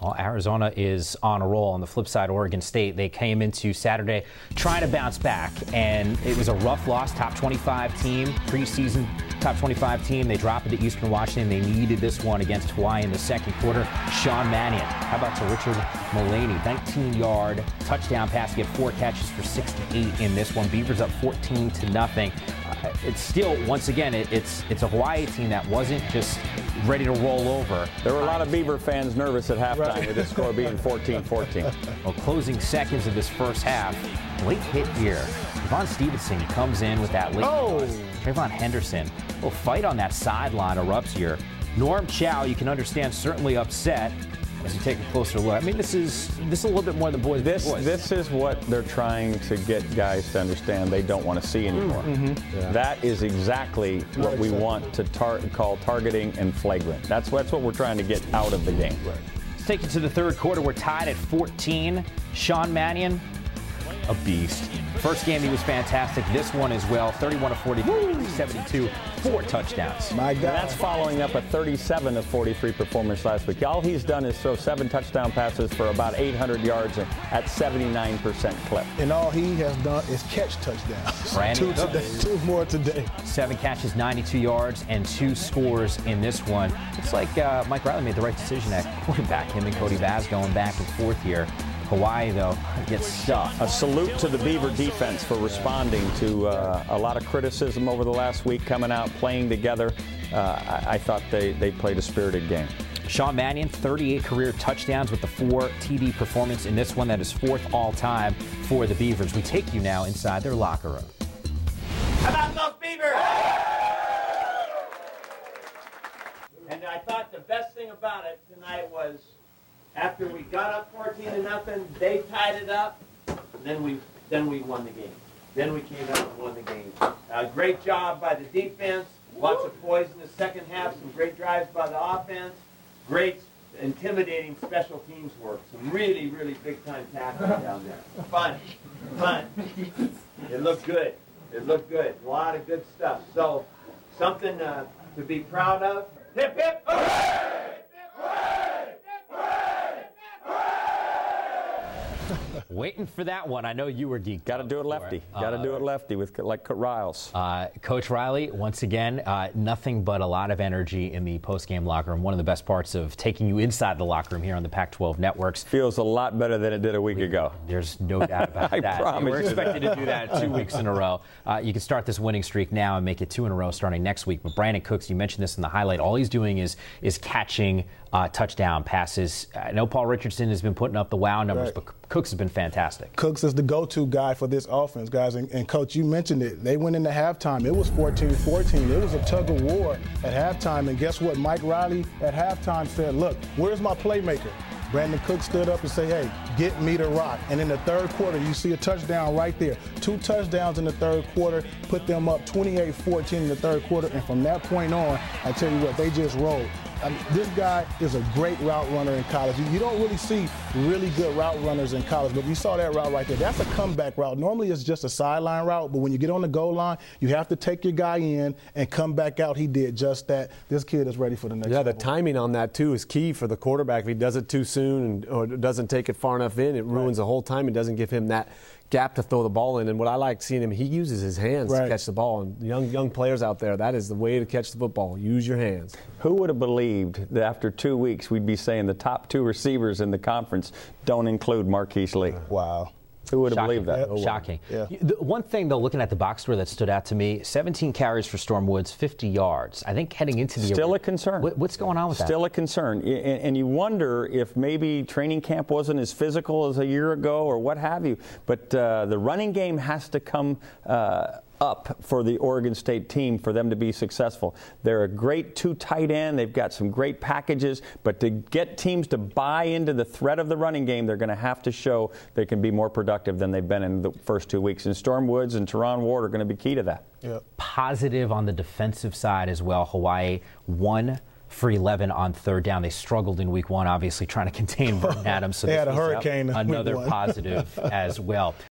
Well, Arizona is on a roll. On the flip side, Oregon State, they came into Saturday trying to bounce back, and it was a rough loss. Top 25 team, preseason top 25 team. They dropped it to Eastern Washington. They needed this one against Hawaii in the second quarter. Sean Mannion, how about to Richard Mullaney? 19-yard touchdown pass. He had 4 catches for 68 in this one. Beavers up 14-0. It's still, once again, it's a Hawaii team that wasn't just ready to roll over. There were a lot of Beaver fans nervous at halftime with the score being 14-14. Well, closing seconds of this first half, late hit here. Devon Stevenson comes in with that late pass. Trayvon Henderson, a little fight on that sideline erupts here. Norm Chow, you can understand, certainly upset as you take a closer look. I mean, this is a little bit more than boys. This is what they're trying to get guys to understand they don't want to see anymore. That is exactly what we want to call targeting and flagrant. That's what we're trying to get out of the game. Let's take it to the third quarter. We're tied at 14. Sean Mannion, a beast. First game, he was fantastic. This one as well. 31-40, 72, 4 touchdowns. My God. And that's following up a 37-43 performance last week. All he's done is throw 7 touchdown passes for about 800 yards at 79% clip. And all he has done is catch touchdowns. Brandin Cooks. 2 more today. 7 catches, 92 yards, and 2 scores in this one. It's like Mike Riley made the right decision at quarterback. Him and Cody Vaz going back and forth here. Hawaii, though, gets stuffed. A salute to the Beaver defense for responding to a lot of criticism over the last week, coming out, playing together. I thought they played a spirited game. Sean Mannion, 38 career touchdowns with the 4 TD performance in this one. That is 4th all-time for the Beavers. We take you now inside their locker room. How about those Beavers? And I thought the best thing about it tonight was after we got up 14-0, they tied it up, and then we won the game. Then we came out and won the game. Great job by the defense. Lots of poise in the second half. Some great drives by the offense. Great, intimidating special teams work. Some really, really big-time tackling down there. Fun. It looked good. It looked good. A lot of good stuff. So, something to be proud of. Hip, hip, hooray! Waiting for that one. I know you were geeked. Got to do it lefty. Got to do it lefty with like Riles. Coach Riley, once again, nothing but a lot of energy in the post-game locker room. One of the best parts of taking you inside the locker room here on the Pac-12 networks. Feels a lot better than it did a week ago. There's no doubt about that. I promise. We're expected to do that 2 weeks in a row. You can start this winning streak now and make it 2 in a row starting next week. But Brandin Cooks, you mentioned this in the highlight. All he's doing is catching touchdown passes. I know Paul Richardson has been putting up the wow numbers, but Cooks has been fantastic. Cooks is the go-to guy for this offense, guys. And Coach, you mentioned it. They went into halftime. It was 14-14. It was a tug of war at halftime. And guess what? Mike Riley at halftime said, look, where's my playmaker? Brandin Cooks stood up and said, hey, get me the rock. And in the third quarter, you see a touchdown right there. 2 touchdowns in the third quarter, put them up 28-14 in the third quarter. And from that point on, I tell you what, they just rolled. I mean, this guy is a great route runner in college. You don't really see really good route runners in college, but you saw that route right there. That's a comeback route. Normally it's just a sideline route, but when you get on the goal line, you have to take your guy in and come back out. He did just that. This kid is ready for the next level. The timing on that, too, is key for the quarterback. If he does it too soon or doesn't take it far enough in, it ruins the whole time. It doesn't give him that gap to throw the ball in. And what I like seeing him, he uses his hands to catch the ball. And young players out there, that is the way to catch the football. Use your hands. Who would have believed that after 2 weeks we'd be saying the top 2 receivers in the conference don't include Marquise Lee? Wow. Who would have believed that? Shocking. Yeah. The one thing, though, looking at the box score that stood out to me, 17 carries for Storm Woods, 50 yards. I think heading into the Still a concern. What's going on with that? Still a concern. And you wonder if maybe training camp wasn't as physical as a year ago or what have you. But the running game has to come up for the Oregon State team for them to be successful. They're a great 2 tight end. They've got some great packages. But to get teams to buy into the threat of the running game, they're going to have to show they can be more productive than they've been in the first 2 weeks. And Storm Woods and Teron Ward are going to be key to that. Yep. Positive on the defensive side as well. Hawaii 1 for 11 on third down. They struggled in week 1, obviously, trying to contain Burton Adams. So they had a hurricane. Another positive as well.